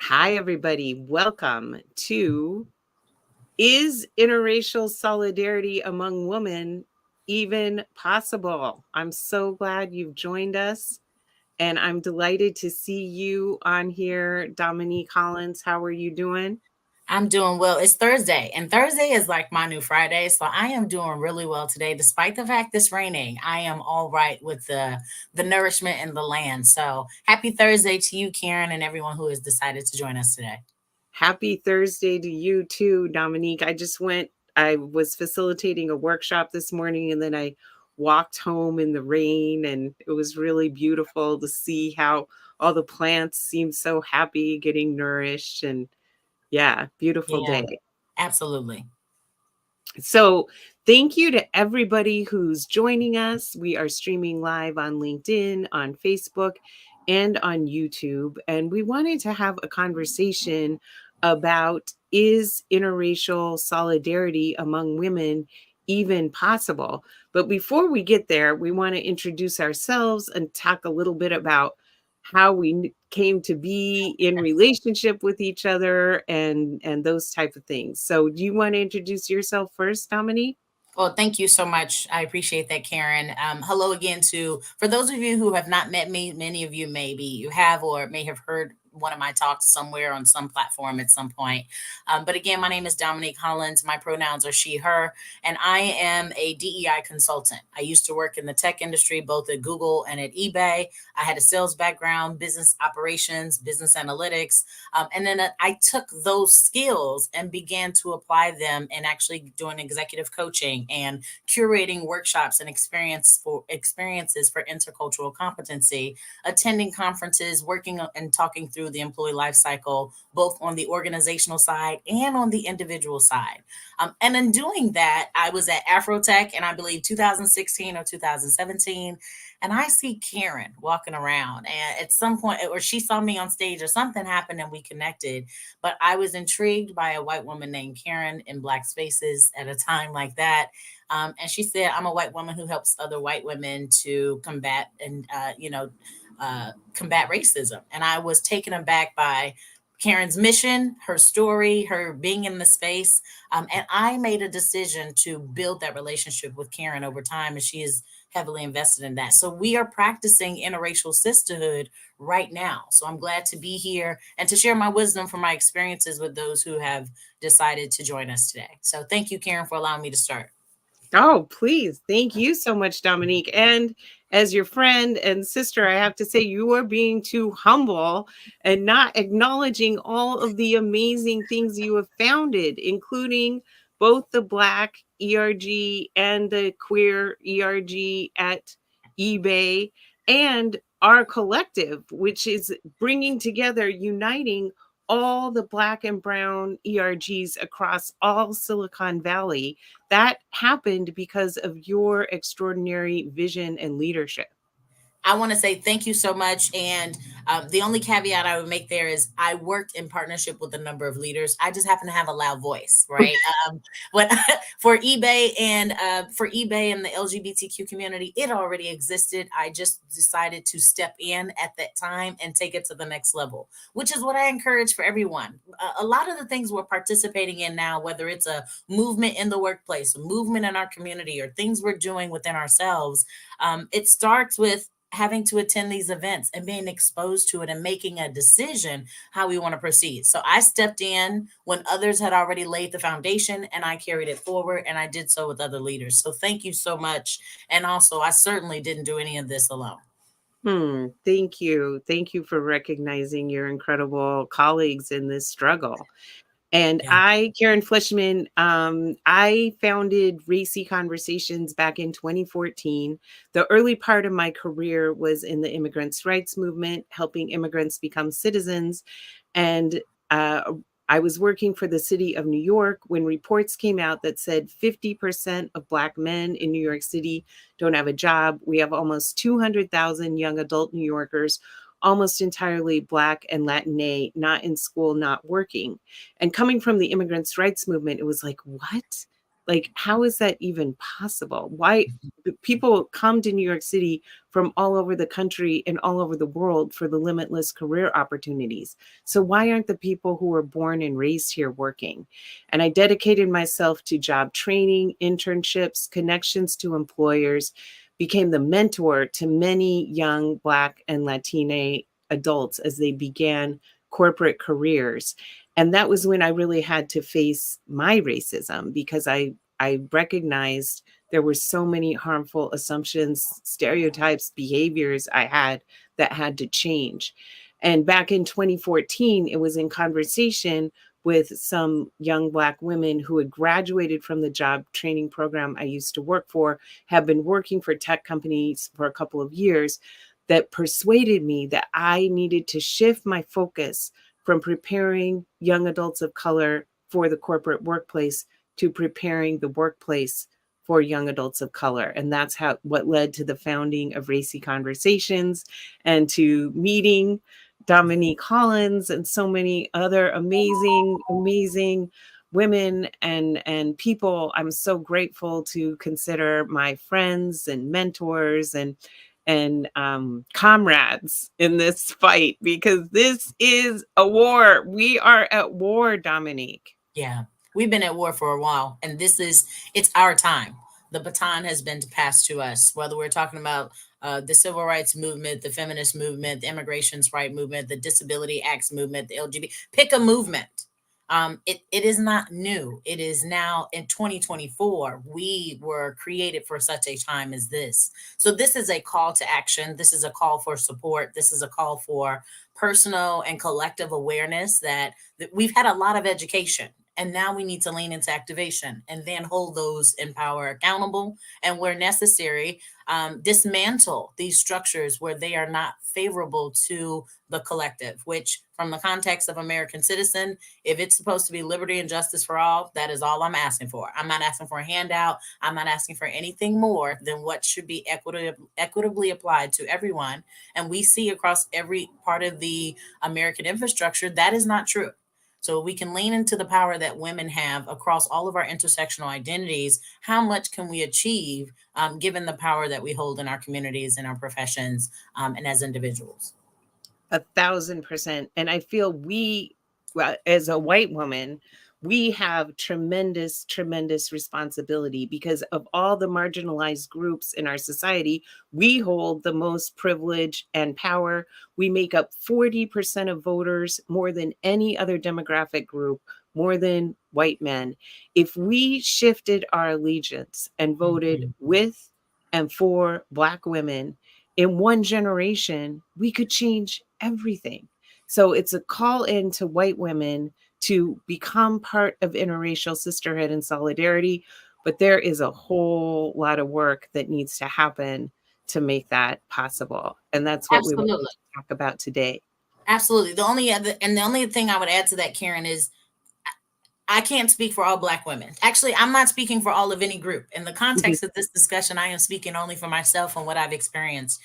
Hi, everybody. Welcome to Is Interracial Solidarity Among Women Even Possible? I'm so glad you've joined us, and I'm delighted to see you on here. Dominique Hollins, how are you doing? I'm doing well. It's Thursday, and Thursday is like my new Friday. So I am doing really well today, despite the fact it's raining. I am all right with the nourishment in the land. So happy Thursday to you, Karen, and everyone who has decided to join us today. Happy Thursday to you too, Dominique. I was facilitating a workshop this morning and then I walked home in the rain and it was really beautiful to see how all the plants seemed so happy getting nourished and yeah, beautiful Yeah, day. absolutely. So, thank you to everybody who's joining us. We are streaming live on LinkedIn, on Facebook, and on YouTube. And we wanted to have a conversation about is interracial solidarity among women even possible? But before we get there, we want to introduce ourselves and talk a little bit about how we came to be in relationship with each other and those type of things. So do you want to introduce yourself first, Dominique? Well, thank you so much. I appreciate that, Karen. Hello again to for those of you who have not met me. Many of you maybe you have or may have heard one of my talks somewhere on some platform at some point. But again, my name is Dominique Hollins. My pronouns are she, her, and I am a DEI consultant. I used to work in the tech industry, both at Google and at eBay. I had a sales background, business operations, business analytics, and then I took those skills and began to apply them and actually doing executive coaching and curating workshops and experiences for intercultural competency, attending conferences, working and talking through the employee life cycle, both on the organizational side and on the individual side. And in doing that, I was at Afrotech in I believe 2016 or 2017, and I see Karen walking around. And at some point, or she saw me on stage, or something happened, and we connected. But I was intrigued by a white woman named Karen in Black spaces at a time like that. And she said, "I'm a white woman who helps other white women to combat combat racism." And I was taken aback by Karen's mission, her story, her being in the space. And I made a decision to build that relationship with Karen over time, and she is heavily invested in that. So we are practicing interracial sisterhood right now. So I'm glad to be here and to share my wisdom from my experiences with those who have decided to join us today. So thank you, Karen, for allowing me to start. Oh, please. Thank you so much, Dominique. And as your friend and sister, I have to say you are being too humble and not acknowledging all of the amazing things you have founded, including both the Black ERG and the queer ERG at eBay and our collective, which is bringing together, uniting all the Black and Brown ERGs across all Silicon Valley. That happened because of your extraordinary vision and leadership. I want to say thank you so much. And the only caveat I would make there is I worked in partnership with a number of leaders. I just happen to have a loud voice, right? But for eBay and the LGBTQ community, it already existed. I just decided to step in at that time and take it to the next level, which is what I encourage for everyone. A lot of the things we're participating in now, whether it's a movement in the workplace, a movement in our community, or things we're doing within ourselves, it starts with having to attend these events and being exposed to it and making a decision how we want to proceed. So I stepped in when others had already laid the foundation and I carried it forward, and I did so with other leaders. So thank you so much. And also, I certainly didn't do any of this alone. Thank you. Thank you for recognizing your incredible colleagues in this struggle. And Yeah. I, Karen Fleshman, I founded Racy Conversations back in 2014. The early part of my career was in the immigrants' rights movement, helping immigrants become citizens. And uh, I was working for the city of New York when reports came out that said 50% of Black men in New York City don't have a job. We have almost 200,000 young adult New Yorkers, almost entirely Black and Latinx, not in school, not working. And coming from the immigrants' rights movement, it was like, what? Like, how is that even possible? Why people come to New York City from all over the country and all over the world for the limitless career opportunities? So why aren't the people who were born and raised here working? And I dedicated myself to job training, internships, connections to employers, became the mentor to many young Black and Latina adults as they began corporate careers. And that was when I really had to face my racism, because I recognized there were so many harmful assumptions, stereotypes, behaviors I had to change. And back in 2014, it was in conversation with some young Black women who had graduated from the job training program I used to work for, have been working for tech companies for a couple of years, that persuaded me that I needed to shift my focus from preparing young adults of color for the corporate workplace to preparing the workplace for young adults of color. And that's what led to the founding of Racy Conversations, and to meeting Dominique Hollins and so many other amazing women and people I'm so grateful to consider my friends and mentors and comrades in this fight, because this is a war. We are at war, Dominique. Yeah, we've been at war for a while, and it's our time. The baton has been passed to us, whether we're talking about the civil rights movement, the feminist movement, the immigration rights movement, the disability acts movement, the LGBT, pick a movement. It is not new. It is now in 2024. We were created for such a time as this. So this is a call to action. This is a call for support. This is a call for personal and collective awareness that we've had a lot of education, and now we need to lean into activation and then hold those in power accountable, and where necessary, dismantle these structures where they are not favorable to the collective, which from the context of American citizen, if it's supposed to be liberty and justice for all, that is all I'm asking for. I'm not asking for a handout. I'm not asking for anything more than what should be equitably applied to everyone. And we see across every part of the American infrastructure that is not true. So we can lean into the power that women have across all of our intersectional identities. How much can we achieve given the power that we hold in our communities, in our professions, and as individuals? 1,000%. And I feel well, as a white woman, we have tremendous responsibility, because of all the marginalized groups in our society, we hold the most privilege and power. We make up 40% of voters, more than any other demographic group, more than white men. If we shifted our allegiance and voted Mhm. with and for Black women in one generation, we could change everything. So it's a call in to white women to become part of interracial sisterhood and solidarity. But there is a whole lot of work that needs to happen to make that possible. And that's what we wanted Absolutely. to talk about today. Absolutely. The only thing I would add to that, Karen, is I can't speak for all Black women. Actually, I'm not speaking for all of any group. In the Mhm. context of this discussion, I am speaking only for myself and what I've experienced.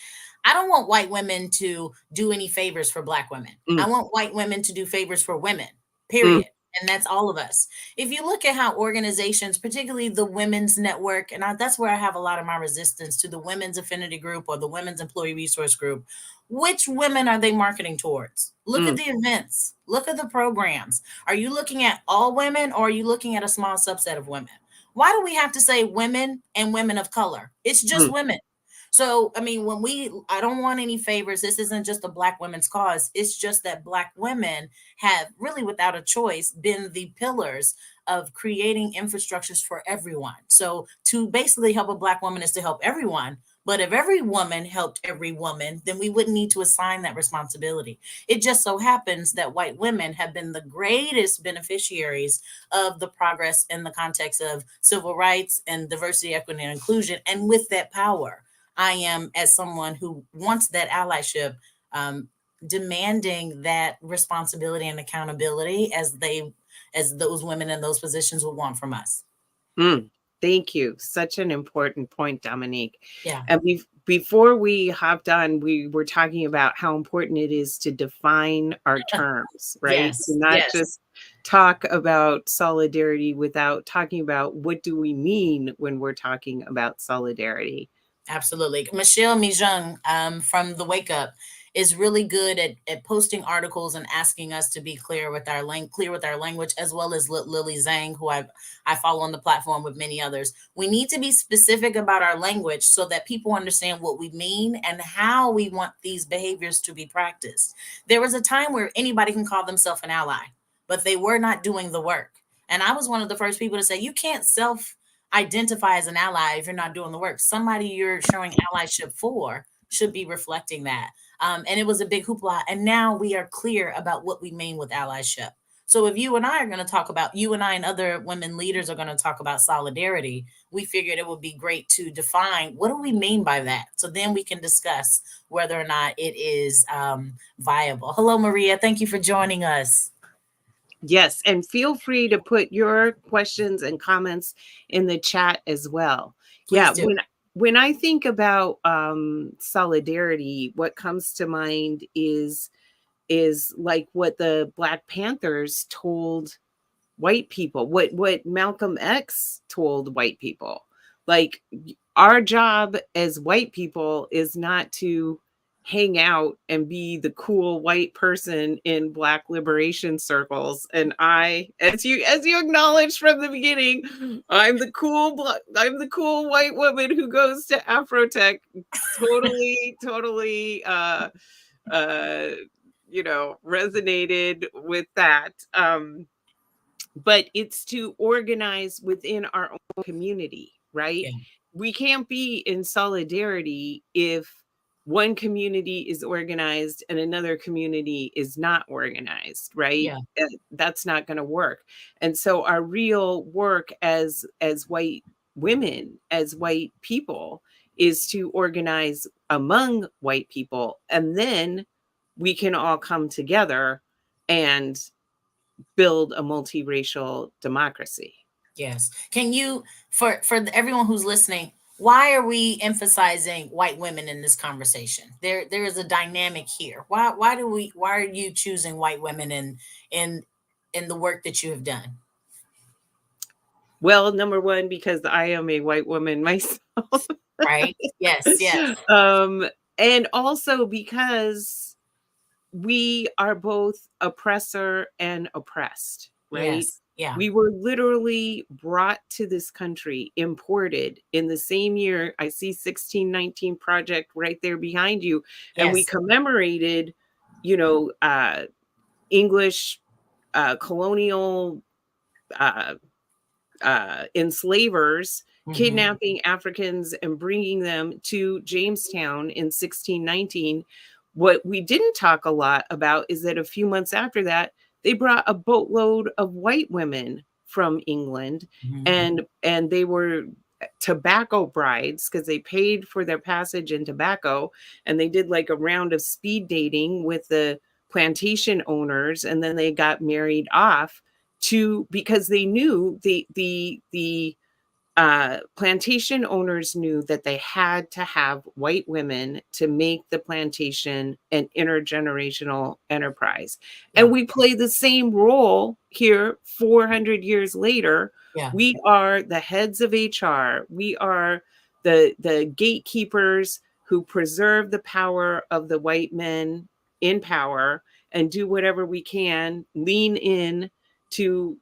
I don't want white women to do any favors for Black women. I Mm, want white women to do favors for women, mm, period. And that's all of us. If you look at how organizations, particularly the Women's Network, and that's where I have a lot of my resistance to the Women's Affinity Group or the Women's Employee Resource Group, which women are they marketing towards? Look at mm, the events, look at the programs. Are you looking at all women, or are you looking at a small subset of women? Why do we have to say women and women of color? It's just mm, women. So, I mean, I don't want any favors. This isn't just a Black women's cause. It's just that Black women have really, without a choice, been the pillars of creating infrastructures for everyone. So, to basically help a Black woman is to help everyone. But if every woman helped every woman, then we wouldn't need to assign that responsibility. It just so happens that white women have been the greatest beneficiaries of the progress in the context of civil rights and diversity, equity, and inclusion. And with that power, I am, as someone who wants that allyship, demanding that responsibility and accountability as those women in those positions would want from us. mm. Thank you. Such an important point, Dominique. Yeah. And before we hopped on, we were talking about how important it is to define our terms, right? To Yes, not yes. just talk about solidarity without talking about what do we mean when we're talking about solidarity. Absolutely. Michelle Mijung from the Wake Up is really good at posting articles and asking us to be clear with our language, as well as Lily Zhang, who I follow on the platform with many others. We need to be specific about our language so that people understand what we mean and how we want these behaviors to be practiced. There was a time where anybody can call themselves an ally, but they were not doing the work. And I was one of the first people to say, you can't identify as an ally if you're not doing the work. Somebody you're showing allyship for should be reflecting that. And it was a big hoopla. And now we are clear about what we mean with allyship. So if you and I are going to talk about, you and I and other women leaders are going to talk about solidarity, we figured it would be great to define what do we mean by that. So then we can discuss whether or not it is viable. Hello, Maria. Thank you for joining us. Yes, and feel free to put your questions and comments in the chat as well. Please Yeah, do. when I think about solidarity, what comes to mind is like what the Black Panthers told white people, what Malcolm X told white people. Like, our job as white people is not to hang out and be the cool white person in Black liberation circles. And I, as you acknowledged from the beginning, I'm the cool white woman who goes to Afrotech. Totally uh resonated with that. But it's to organize within our own community, right? Yeah. We can't be in solidarity if one community is organized and another community is not organized, right? Yeah. That's not going to work. And so our real work as white women, as white people, is to organize among white people, and then we can all come together and build a multiracial democracy. Yes. Can you, for everyone who's listening, why are we emphasizing white women in this conversation? There is a dynamic here. Why are you choosing white women in in the work that you have done? Well, number one, because I am a white woman myself. Right? Yes, yes. um, and also because we are both oppressor and oppressed, right? Yes. Yeah. We were literally brought to this country, imported in the same year. I see 1619 Project right there behind you. And we Yes. commemorated, you know, English colonial uh, enslavers Hmm. kidnapping Africans and bringing them to Jamestown in 1619. What we didn't talk a lot about is that a few months after that, they brought a boatload of white women from England, Hmm. and they were tobacco brides because they paid for their passage in tobacco, and they did like a round of speed dating with the plantation owners, and then they got married off to, because they knew the plantation owners knew that they had to have white women to make the plantation an intergenerational enterprise. Yeah. And we play the same role here 400 years later. Yeah. We are the heads of HR. We are the gatekeepers who preserve the power of the white men in power and do whatever we can, lean in to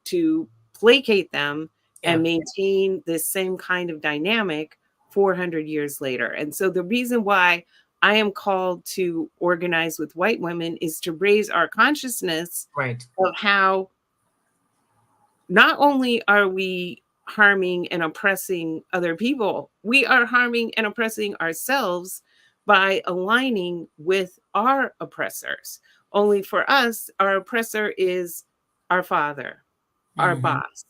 placate them and Yeah. maintain this same kind of dynamic 400 years later. And so the reason why I am called to organize with white women is to raise our consciousness Right. of how not only are we harming and oppressing other people, we are harming and oppressing ourselves by aligning with our oppressors. Only for us, our oppressor is our father, our Hmm. boss,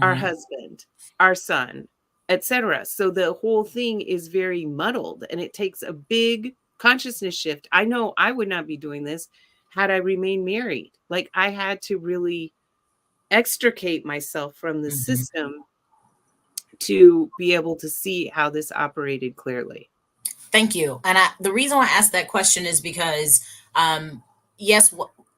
our Hmm. husband, our son, etc. So the whole thing is very muddled, and it takes a big consciousness shift. I know I would not be doing this had I remained married. Like, I had to really extricate myself from the Hmm. system to be able to see how this operated clearly. Thank you. And the reason why I asked that question is because, yes,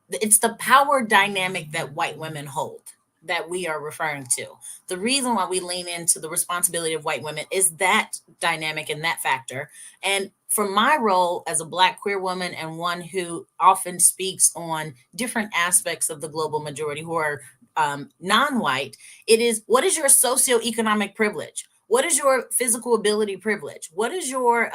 it's the power dynamic that white women hold that we are referring to. The reason why we lean into the responsibility of white women is that dynamic and that factor. And for my role as a Black queer woman and one who often speaks on different aspects of the global majority who are non-white, it is, what is your socioeconomic privilege? What is your physical ability privilege? What is your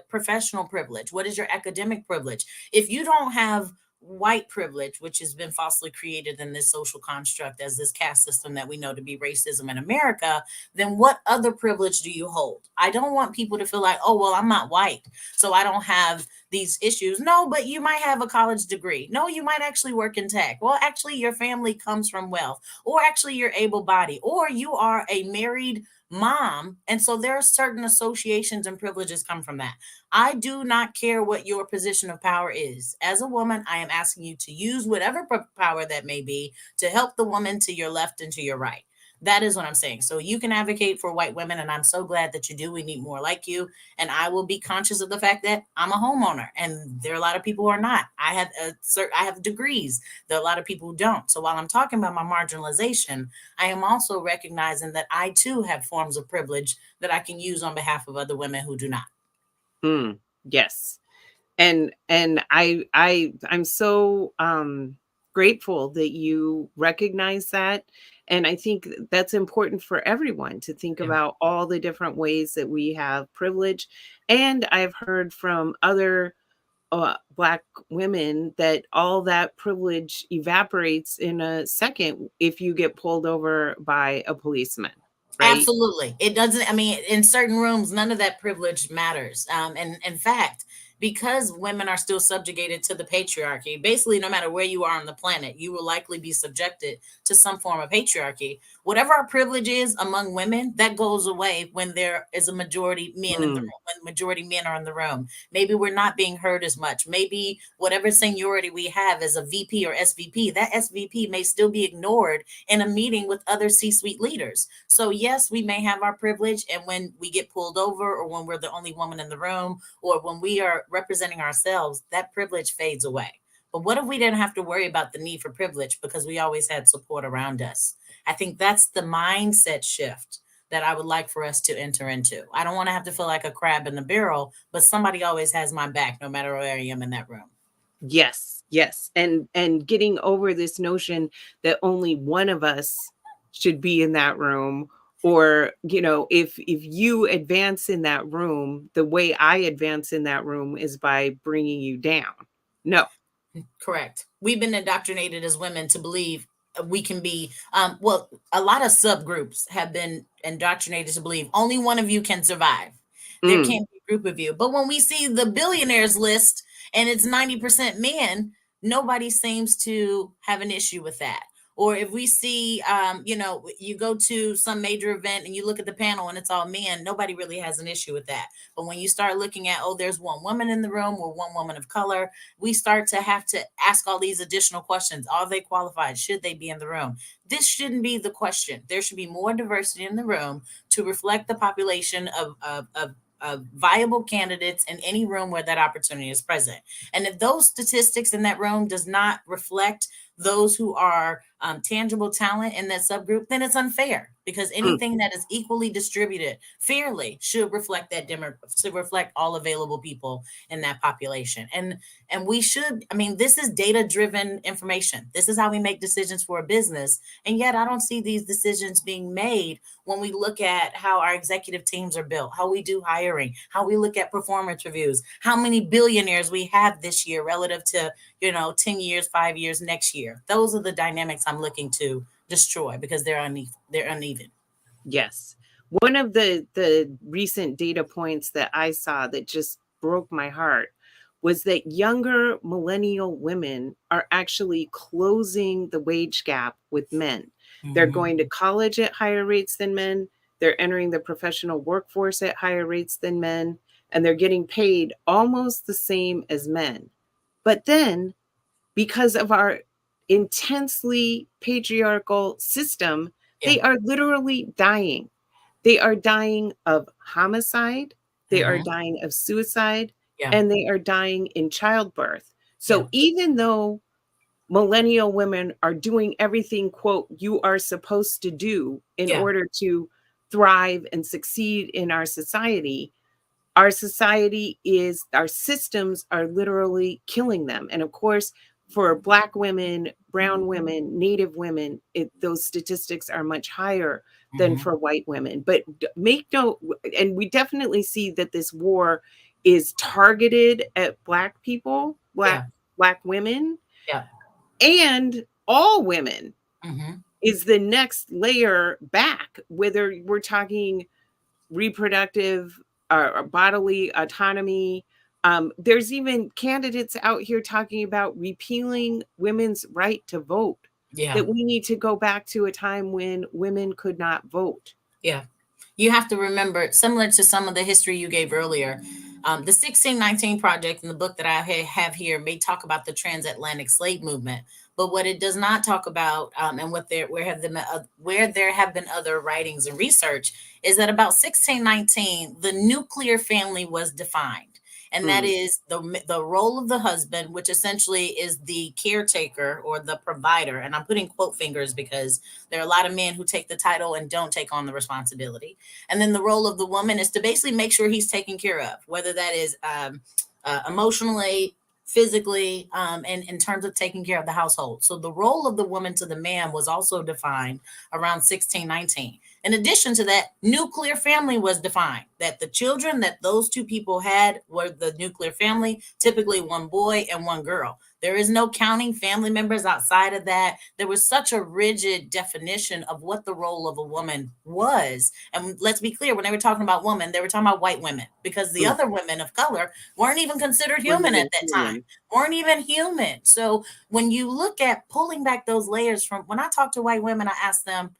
professional privilege? What is your academic privilege? If you don't have white privilege, which has been falsely created in this social construct as this caste system that we know to be racism in America, then what other privilege do you hold? I don't want people to feel like, oh, well, I'm not white, so I don't have these issues. No, but you might have a college degree. No, you might actually work in tech. Well, actually, your family comes from wealth, or actually, you're able bodied, or you are a married mom. And so there are certain associations and privileges come from that. I do not care what your position of power is. As a woman, I am asking you to use whatever power that may be to help the woman to your left and to your right. That is what I'm saying. So you can advocate for white women, and I'm so glad that you do. We need more like you. And I will be conscious of the fact that I'm a homeowner, and there are a lot of people who are not. I have degrees. There are a lot of people who don't. So while I'm talking about my marginalization, I am also recognizing that I too have forms of privilege that I can use on behalf of other women who do not. Yes. And I'm so grateful that you recognize that. And I think that's important for everyone to think Yeah. about all the different ways that we have privilege. And I've heard from other Black women that all that privilege evaporates in a second if you get pulled over by a policeman, right? Absolutely. It doesn't, I mean, in certain rooms, none of that privilege matters. And in fact, because women are still subjugated to the patriarchy, basically, no matter where you are on the planet, you will likely be subjected to some form of patriarchy. Whatever our privilege is among women, that goes away when there is a majority men in the Mm, room, when majority men are in the room. Maybe we're not being heard as much. Maybe whatever seniority we have as a VP or SVP, that SVP may still be ignored in a meeting with other C-suite leaders. So yes, we may have our privilege, and when we get pulled over, or when we're the only woman in the room, or when we are representing ourselves, that privilege fades away. But what if we didn't have to worry about the need for privilege because we always had support around us? I think that's the mindset shift that I would like for us to enter into. I don't want to have to feel like a crab in the barrel, but somebody always has my back no matter where I am in that room. yes, yes. And getting over this notion that only one of us should be in that room, or if you advance in that room, the way I advance in that room is by bringing you down. No. Correct. We've been indoctrinated as women to believe we can be, well, a lot of subgroups have been indoctrinated to believe only one of you can survive. There Mm, can't be a group of you. But when we see the billionaires list and it's 90% men, nobody seems to have an issue with that. Or if we see, you go to some major event and you look at the panel and it's all men, nobody really has an issue with that. But when you start looking at, oh, there's one woman in the room or one woman of color, we start to have to ask all these additional questions. Are they qualified? Should they be in the room? This shouldn't be the question. There should be more diversity in the room to reflect the population of viable candidates in any room where that opportunity is present. And if those statistics in that room does not reflect those who are tangible talent in that subgroup, then it's unfair, because mm, anything that is equally distributed fairly should reflect that should reflect all available people in that population. And we should, I mean, this is data driven information. This is how we make decisions for a business. And yet I don't see these decisions being made when we look at how our executive teams are built, how we do hiring, how we look at performance reviews, how many billionaires we have this year relative to, 10 years, 5 years, next year. Those are the dynamics I'm looking to destroy because they're uneven. yes. One of the recent data points that I saw that just broke my heart was that younger millennial women are actually closing the wage gap with men. They're Mhm. going to college at higher rates than men. They're entering the professional workforce at higher rates than men, and they're getting paid almost the same as men. But then, because of our intensely patriarchal system, Yeah. they are literally dying. They are dying of homicide. they are Mm-hmm. dying of suicide, Yeah. and they are dying in childbirth. Yeah. So even though millennial women are doing everything, quote, you are supposed to do in Yeah. order to thrive and succeed in our society is, our systems are literally killing them. And of course, for Black women, brown women, Native women, those statistics are much higher than Mm-hmm. for white women. But make no, and we definitely see that this war is targeted at Black people, Yeah. Black women, Yeah. and all women Mm-hmm. is the next layer back, whether we're talking reproductive or bodily autonomy. There's even candidates out here talking about repealing women's right to vote, Yeah. that we need to go back to a time when women could not vote. Yeah. You have to remember, similar to some of the history you gave earlier, the 1619 Project in the book that I have here may talk about the transatlantic slave movement, but what it does not talk about, and where there have been other writings and research, is that about 1619 the nuclear family was defined. And that Mm, is the role of the husband, which essentially is the caretaker or the provider. And I'm putting quote fingers because there are a lot of men who take the title and don't take on the responsibility. And then the role of the woman is to basically make sure he's taken care of, whether that is emotionally, physically, and in terms of taking care of the household. So the role of the woman to the man was also defined around 1619. In addition to that, nuclear family was defined, that the children that those two people had were the nuclear family, typically one boy and one girl. There is no counting family members outside of that. There was such a rigid definition of what the role of a woman was. And let's be clear, when they were talking about women, they were talking about white women, because the mm. other women of color weren't even considered We're human at even that time, human. weren't even human. So when you look at pulling back those layers, from when I talk to white women, I ask them,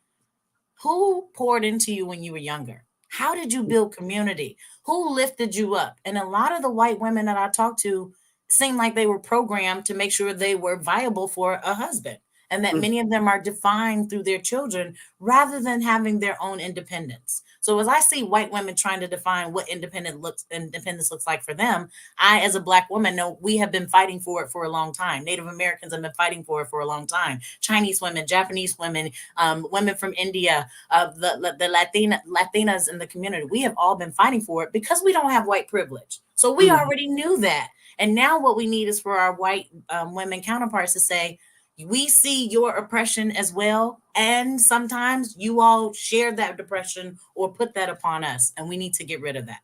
who poured into you when you were younger? How did you build community? Who lifted you up? And a lot of the white women that I talked to seemed like they were programmed to make sure they were viable for a husband, and that Mm. many of them are defined through their children rather than having their own independence. So as I see white women trying to define what independence looks like for them, I, as a Black woman, know we have been fighting for it for a long time. Native Americans have been fighting for it for a long time. Chinese women, Japanese women, women from India, the Latinas in the community. We have all been fighting for it because we don't have white privilege. So we Mm. already knew that. And now what we need is for our white women counterparts to say, we see your oppression as well. And sometimes you all share that depression or put that upon us. And we need to get rid of that.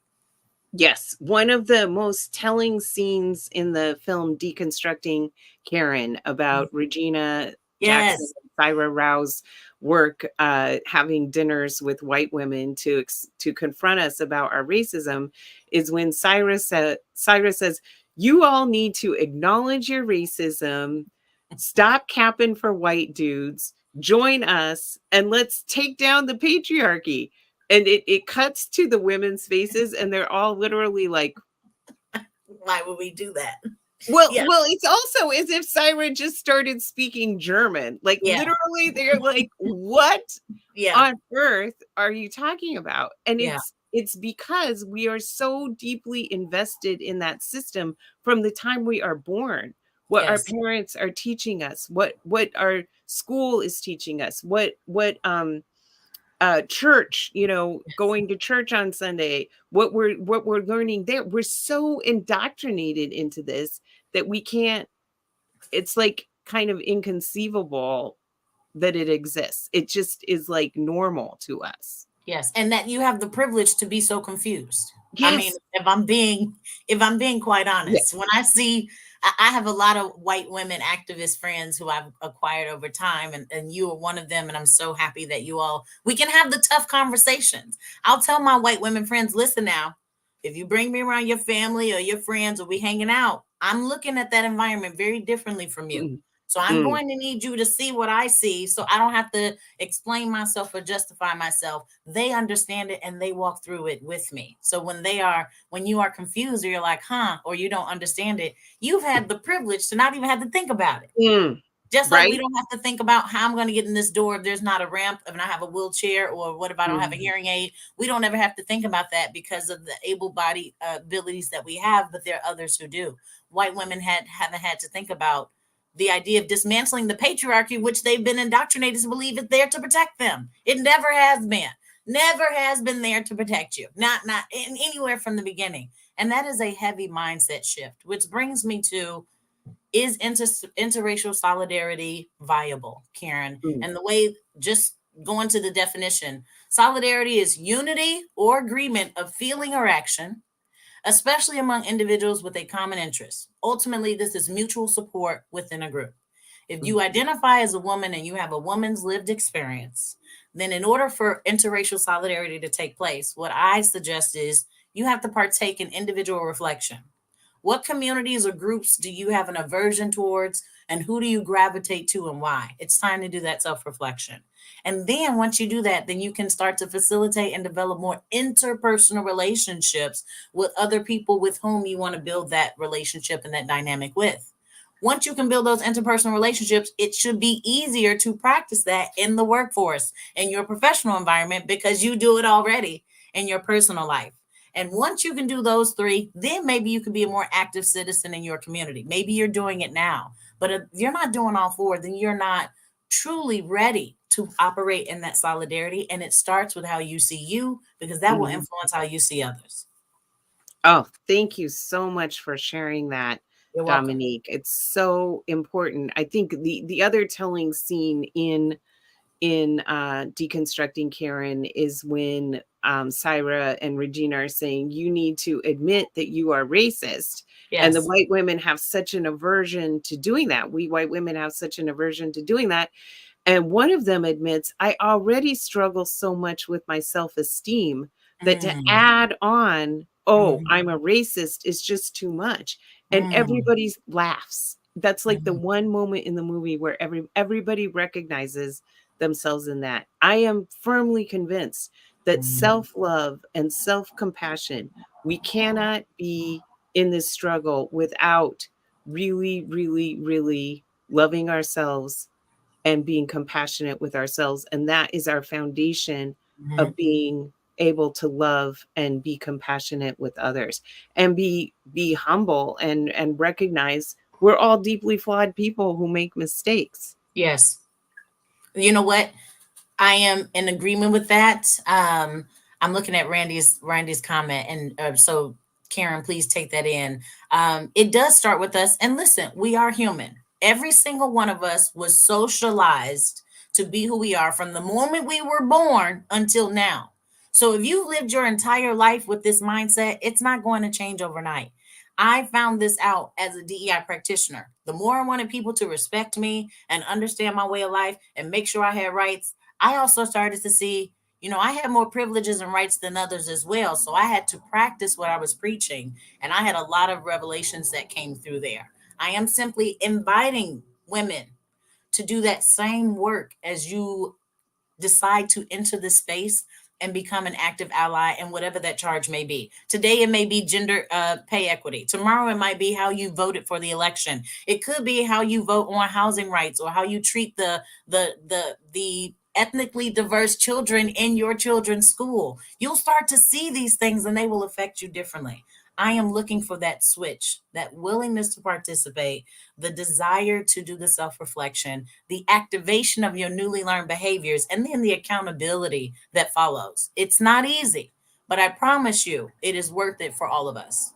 Yes, one of the most telling scenes in the film Deconstructing Karen, about Regina Jackson Yes. and Syra Rao's work, having dinners with white women to confront us about our racism, is when Syra says, "You all need to acknowledge your racism, stop capping for white dudes, join us, and let's take down the patriarchy." And it cuts to the women's faces, and they're all literally like, Why would we do that? well, Yeah. it's also as if Siren just started speaking German. Like, Yeah. literally, they're like, what Yeah. on earth are you talking about? And Yeah. it's because we are so deeply invested in that system from the time we are born. What our Yes. parents are teaching us, what our school is teaching us, what church, going to church on Sunday, what we're learning there. We're so indoctrinated into this that we can't, it's like kind of inconceivable that it exists. It just is like normal to us. Yes, and that you have the privilege to be so confused. I mean, Yes. if I'm being quite Yeah. honest, when I see, I have a lot of white women activist friends who I've acquired over time, and you are one of them, and I'm so happy that we can have the tough conversations. I'll tell my white women friends, listen now, if you bring me around your family or your friends or we hanging out, I'm looking at that environment very differently from you. Mm, So I'm mm. going to need you to see what I see so I don't have to explain myself or justify myself. They understand it and they walk through it with me. So when you are confused or you're like, huh, or you don't understand it, you've had the privilege to not even have to think about it. Mm. Just like we Right? don't have to think about how I'm going to get in this door if there's not a ramp, if I have a wheelchair, or what if I don't have a Mhm. hearing aid. We don't ever have to think about that because of the able-bodied abilities that we have, but there are others who do. White women haven't had to think about the idea of dismantling the patriarchy, which they've been indoctrinated to believe is there to protect them. It never has been. Never has been there to protect you. Not in anywhere from the beginning. And that is a heavy mindset shift, which brings me to, is interracial solidarity viable, Karen? Mm. And the way, just going to the definition, solidarity is unity or agreement of feeling or action, especially among individuals with a common interest. Ultimately, this is mutual support within a group. If you Mhm. identify as a woman and you have a woman's lived experience, then in order for interracial solidarity to take place, what I suggest is you have to partake in individual reflection. What communities or groups do you have an aversion towards, and who do you gravitate to and why? It's time to do that self reflection. And then once you do that, then you can start to facilitate and develop more interpersonal relationships with other people with whom you want to build that relationship and that dynamic with. Once you can build those interpersonal relationships, it should be easier to practice that in the workforce, in your professional environment, because you do it already in your personal life. And once you can do those three, then maybe you can be a more active citizen in your community. Maybe you're doing it now. But if you're not doing all four, then you're not truly ready to operate in that solidarity. And it starts with how you see you, because that will Mhm. influence how you see others. Oh, thank you so much for sharing that, You're welcome. Dominique. It's so important. I think the other telling scene in Deconstructing Karen is when Syra and Regina are saying, you need to admit that you are racist. And the Yes. white women have such an aversion to doing that. We white women have such an aversion to doing that. And one of them admits, I already struggle so much with my self esteem that to Mm, add on, oh, mhm, I'm a racist is just too much. And mm, everybody laughs. That's like the mhm, one moment in the movie where everybody recognizes themselves in that. I am firmly convinced that mhm, self love and self compassion, we cannot be in this struggle without really, really, really loving ourselves and being compassionate with ourselves. And that is our foundation mhm. of being able to love and be compassionate with others and be humble and recognize we're all deeply flawed people who make mistakes. Yes. You know what? I am in agreement with that. I'm looking at Randy's comment, and so Karen, please take that in. It does start with us, and listen, we are human. Every single one of us was socialized to be who we are from the moment we were born until now. So if you lived your entire life with this mindset, it's not going to change overnight. I found this out as a DEI practitioner. The more I wanted people to respect me and understand my way of life and make sure I had rights, I also started to see, I had more privileges and rights than others as well. So I had to practice what I was preaching. And I had a lot of revelations that came through there. I am simply inviting women to do that same work as you decide to enter the space and become an active ally in whatever that charge may be. Today it may be gender pay equity. Tomorrow it might be how you voted for the election. It could be how you vote on housing rights, or how you treat the ethnically diverse children in your children's school. You'll start to see these things and they will affect you differently. I am looking for that switch, that willingness to participate, the desire to do the self reflection, the activation of your newly learned behaviors, and then the accountability that follows. It's not easy, but I promise you it is worth it for all of us.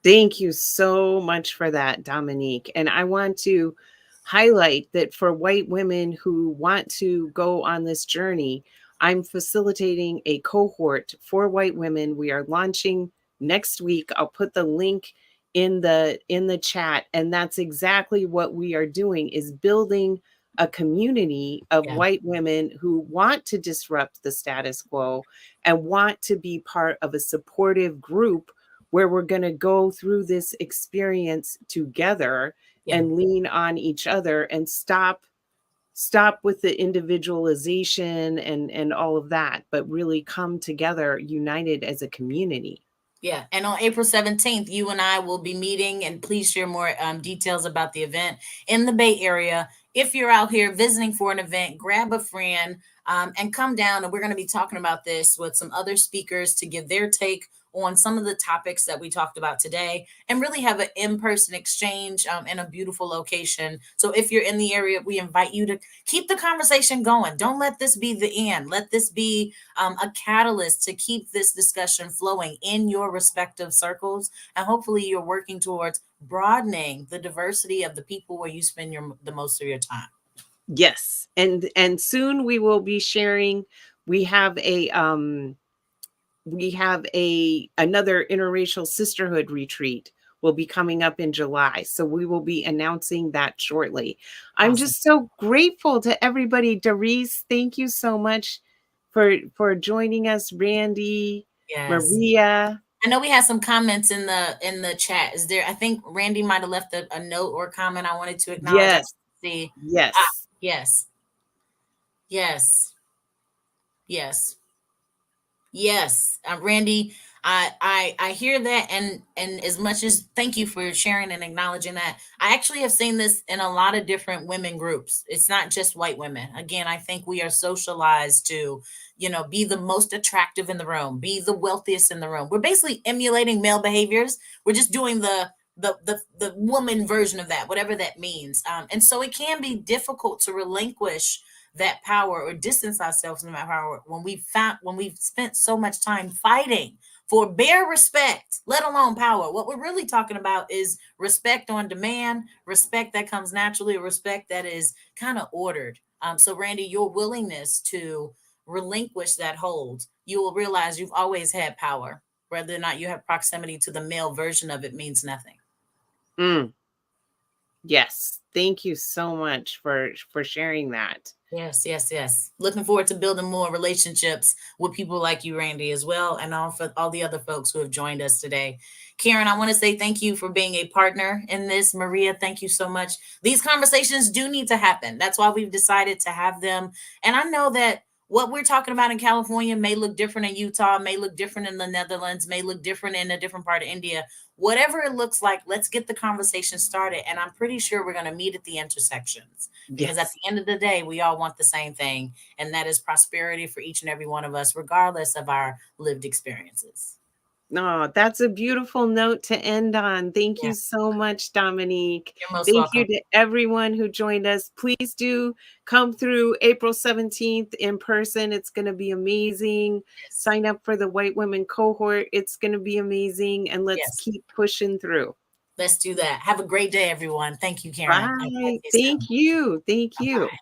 Thank you so much for that, Dominique. And I want to highlight that for white women who want to go on this journey, I'm facilitating a cohort for white women. We are launching next week. I'll put the link in the chat, and that's exactly what we are doing, is building a community of Yeah. white women who want to disrupt the status quo and want to be part of a supportive group where we're going to go through this experience together Yeah. and lean on each other and stop with the individualization and all of that, but really come together united as a community. Yeah. And on April 17th, you and I will be meeting, and please share more details about the event in the Bay Area. If you're out here visiting for an event, grab a friend and come down. And we're going to be talking about this with some other speakers to give their take on some of the topics that we talked about today and really have an in-person exchange in a beautiful location. So if you're in the area, we invite you to keep the conversation going. Don't let this be the end. Let this be a catalyst to keep this discussion flowing in your respective circles. And hopefully you're working towards broadening the diversity of the people where you spend the most of your time. Yes. And soon we will be sharing. We have another interracial sisterhood retreat will be coming up in July. So we will be announcing that shortly. I'm Awesome. just so grateful to everybody. Doris, thank you so much for joining us. Randy, Yes. Maria. I know we had some comments in the chat. Is there? I think Randy might have left a note or comment I wanted to acknowledge. I Yes. see. Yes. Yes. Yes. Yes. Yes, Randy, I hear that, and as much as thank you for sharing and acknowledging that, I actually have seen this in a lot of different women groups. It's not just white women. Again, I think we are socialized to, be the most attractive in the room, be the wealthiest in the room. We're basically emulating male behaviors. We're just doing the woman version of that, whatever that means. And so it can be difficult to relinquish that power or distance ourselves from that power when we've spent so much time fighting for bare respect, let alone power. What we're really talking about is respect on demand, respect that comes naturally, respect that is kind of ordered. So Randy, your willingness to relinquish that hold, you will realize you've always had power. Whether or not you have proximity to the male version of it means nothing. Mm, yes. Thank you so much for sharing that. Yes, yes, yes. Looking forward to building more relationships with people like you, Randy, as well, and all for all the other folks who have joined us today. Karen, I want to say thank you for being a partner in this. Maria, thank you so much. These conversations do need to happen. That's why we've decided to have them. And I know that what we're talking about in California may look different in Utah, may look different in the Netherlands, may look different in a different part of India. Whatever it looks like, let's get the conversation started. And I'm pretty sure we're going to meet at the intersections because at Yes. the end of the day, we all want the same thing, and that is prosperity for each and every one of us, regardless of our lived experiences. Oh, that's a beautiful note to end on. Thank Yeah, you so much, Dominique. you're most Thank welcome. you to everyone who joined us. Please do come through April 17th in person. It's going to be amazing. Yes, Sign up for the White Women cohort. It's going to be amazing. And let's yes. keep pushing through. Let's do that. Have a great day, everyone. Thank you, Karen. I'll talk to Bye. you Thank soon. you. Thank you. Bye.